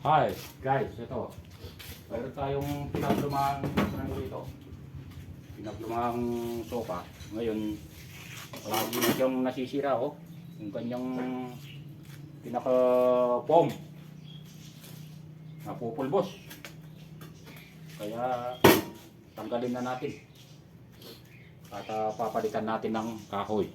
Hi guys, ito. Mayroon tayong pinaglumang ano dito. Pinaglumang sofa. Ngayon, lagi na siyang nasisira oh. Yung kanyang pinaka foam napupulbos. Kaya tanggalin na natin. At papalitan natin ng kahoy.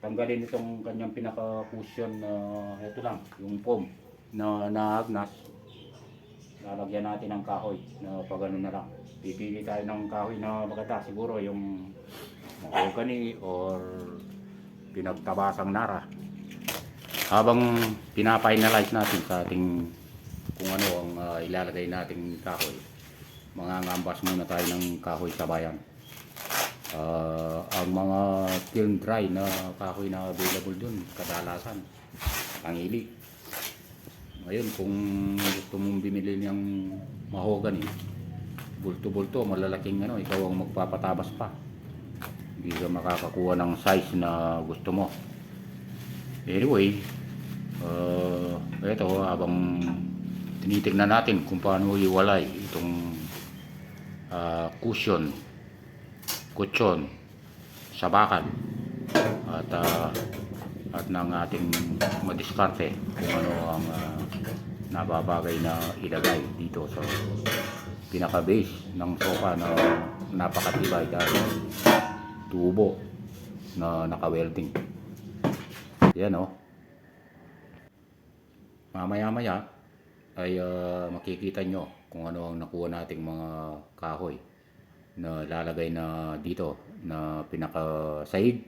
Tanggalin itong kanyang pinaka-cushion na ito lang, yung foam na naagnas. Lalagyan natin ng kahoy na pagano na lang. Pipili tayo ng kahoy na maganda, siguro yung mahogany or pinagtabasang nara. Habang pina-finalize natin sa ating kung ano ang ilalagay nating kahoy, mangangambas muna tayo ng kahoy sa bayan. Ang mga kiln dry na kahoy na available dun kadalasan ang ili. Ngayon kung gusto mong bimili ng mahogany, bulto-bulto, malalaking ano, ikaw ang magpapatabas pa, hindi ka makakakuha ng size na gusto mo. Anyway, ito habang tinitignan natin kung paano iwalay itong kutsyon, sabakan at ng ating madiskarte kung ano ang nababagay na ilagay dito sa pinaka base ng sofa na napakatibay dahil tubo na naka-welding. Yan oh. Mamaya-maya ay makikita nyo kung ano ang nakuha nating mga kahoy na lalagay na dito na pinaka-sahig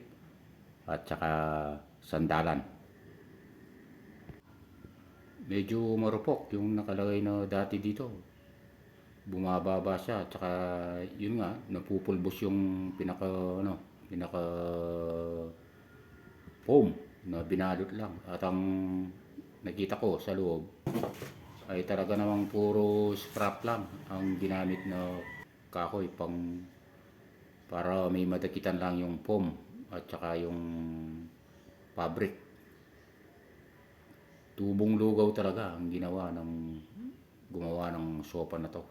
at saka sandalan. Medyo marupok yung nakalagay na dati dito. Bumababa siya at saka yun nga napupulbos yung pinaka foam na binalot lang. At ang nakita ko sa loob ay talaga namang puro scrap lang ang ginamit na kahoy para may madakitan lang yung foam at saka yung fabric. Tubong lugaw talaga ang gumawa ng sofa na to.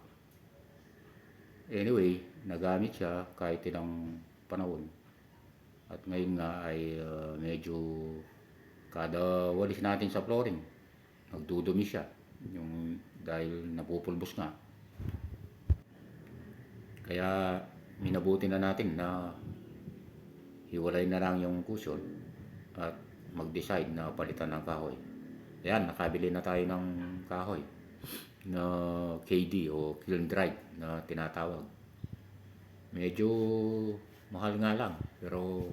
Anyway, nagamit siya kahit ilang panahon. At ngayon nga ay medyo kada walis natin sa flooring, nagdudumi siya dahil napupulbos nga. Kaya minabuti na natin na hiwalay na lang yung cushion at mag-decide na palitan ng kahoy. Ayan, nakabili na tayo ng kahoy na KD o kiln dried na tinatawag. Medyo mahal nga lang pero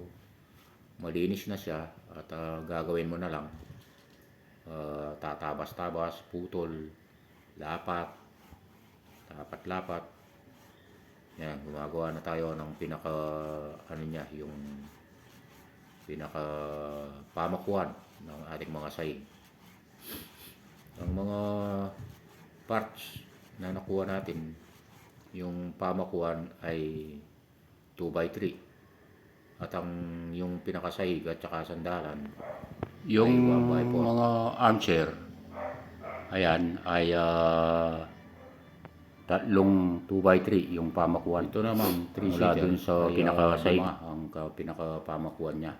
malinis na siya at gagawin mo na lang tatabas-tabas, putol, lapat, lapat. Yan, gumagawa na tayo ng pinaka yung pinaka pamakuan ng ating mga sahig. Ang mga parts na nakuha natin, yung pamakuan ay 2x3 at yung pinakasahig at saka sandalan yung mga armchair ayan ay tatlong 2x3 yung pamakuan. Ito naman 3 mula dun sa pinakasahig ang pinakapamakuan niya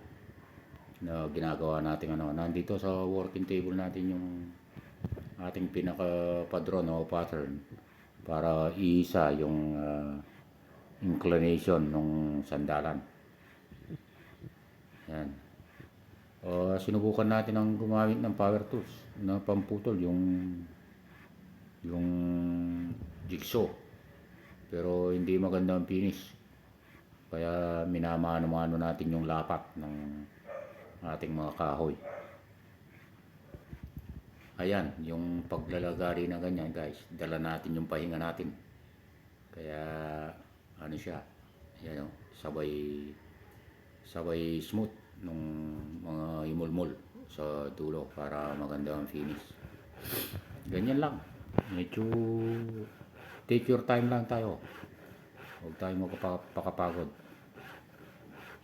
na ginagawa natin nandito sa working table natin yung ating pinaka-padron o pattern para iisa yung inclination ng sandalan. Yan. Sinubukan natin ang gumamit ng power tools na pamputol yung jigsaw, pero hindi maganda ang finish. Kaya minamano-mano natin yung lapat ng ating mga kahoy. Ayan, yung paglalagari na ganyan guys, dala natin yung pahinga natin. Kaya ano siya, ayan o, sabay smooth nung mga imulmol sa dulo para maganda ang finish. Ganyan lang, medyo take your time lang tayo, huwag tayo magpakapagod.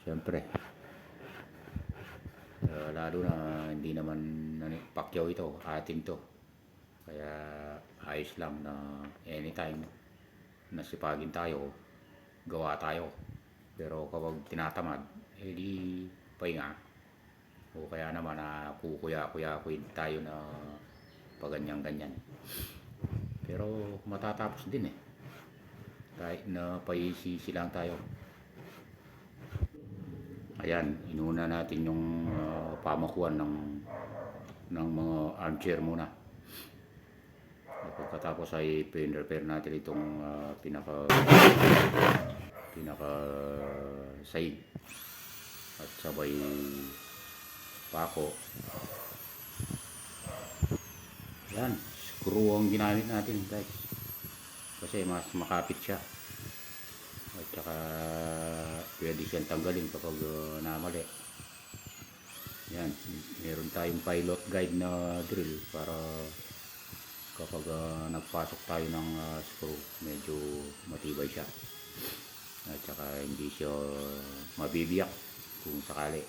Siyempre lalo na hindi naman pakyaw ito, atin to. Kaya ayos lang na anytime nasipagin tayo, gawa tayo. Pero kapag tinatamad, di pahinga. O kaya naman kukuya-kuya tayo na paganyan-ganyan. Pero matatapos din eh. Kahit na paisisi lang tayo. Ayan, inuna natin yung pamakuan ng mga armchair muna. Pagkatapos ay pin-repair natin itong pinaka sahig at sabay pako. Yan, screw ang ginamit natin guys kasi mas makapit siya at saka pwede siyang tanggalin kapag namali. Yan, meron tayong pilot guide na drill para kapag nagpasok tayo ng screw, medyo matibay siya at saka hindi siya mabibiyak kung sakali.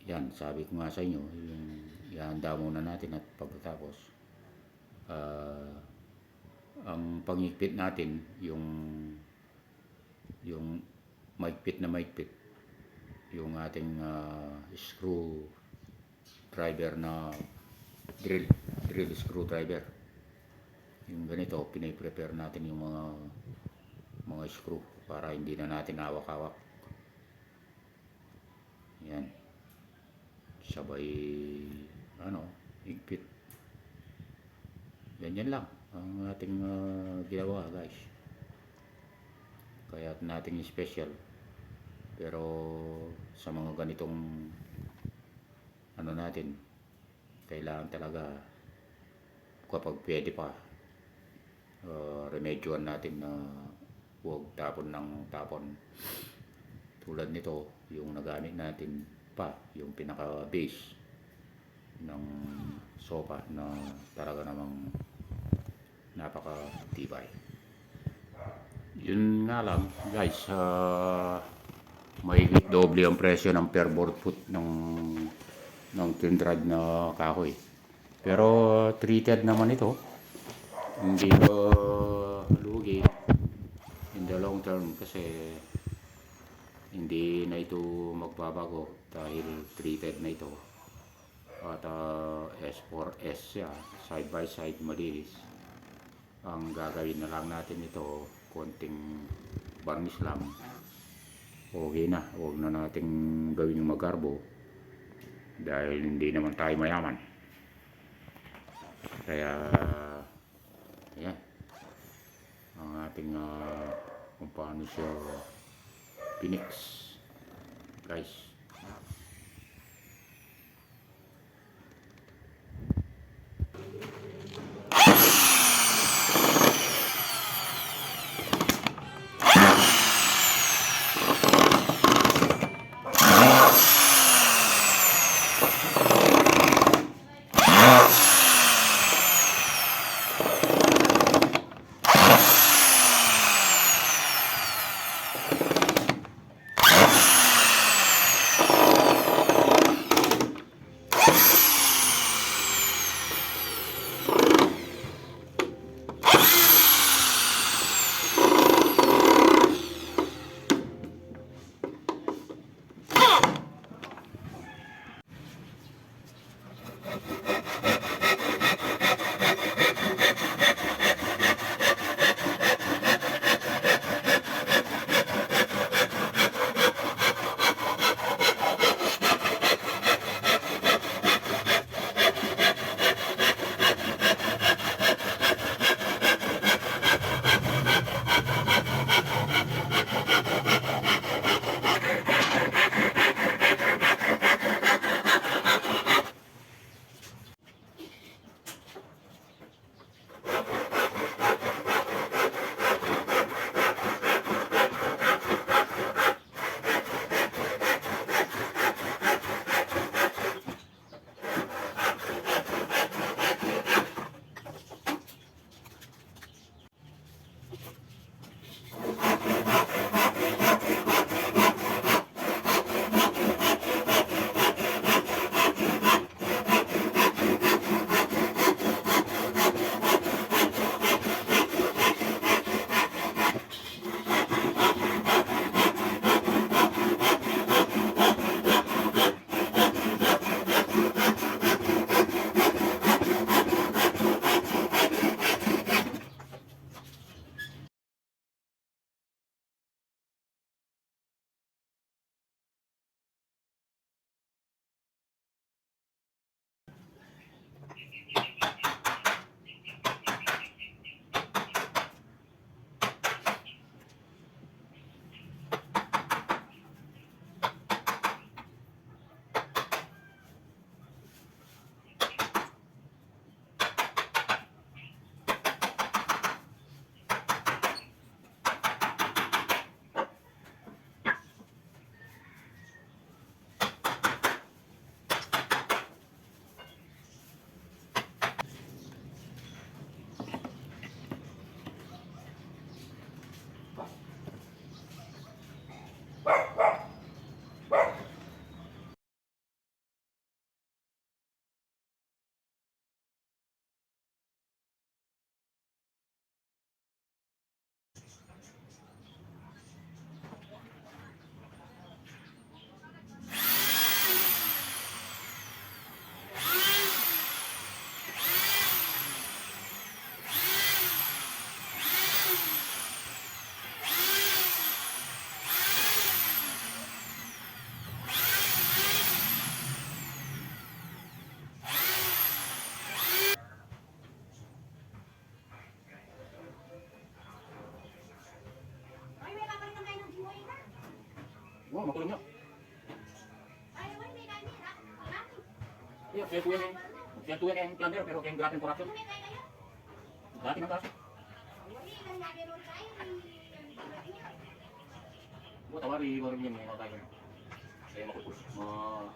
Yan, sabi ko nga sa inyo, ihanda muna natin at pagkatapos ang pangigpit natin yung maigpit na maigpit yung ating screw driver na drill screwdriver. Yung ganito, piniprepare natin yung mga screw para hindi na natin hawak-hawak. Yan. Sabay higpit. Ganyan lang ang ating ginawa guys. Kaya natin special. Pero sa mga ganitong natin, kailangan talaga kapag pwede pa remedyoan natin na huwag tapon ng tapon. Tulad nito, yung nagamit natin pa, yung pinaka base ng sofa na talaga namang napaka-tibay. Yun nga lang guys, may doble ang presyo ng per board foot ng tinrad na kahoy. Pero treated naman ito, hindi lugi in the long term kasi hindi na ito magbabago dahil treated na ito. At S4S siya, side by side malinis. Ang gagawin na lang natin ito, konting varnish lang. Okay na, huwag na natin gawin yung magarbo dahil hindi naman tayo mayaman. Kaya yan ang ating kung paano siya pinix guys. Oo, makulong niya. Iya, saya tuh yang pelanggar, pero yang gratis corruption. Gratis ng kaso. Buat tawari, baru yan, mga tayo. Saya makukulong.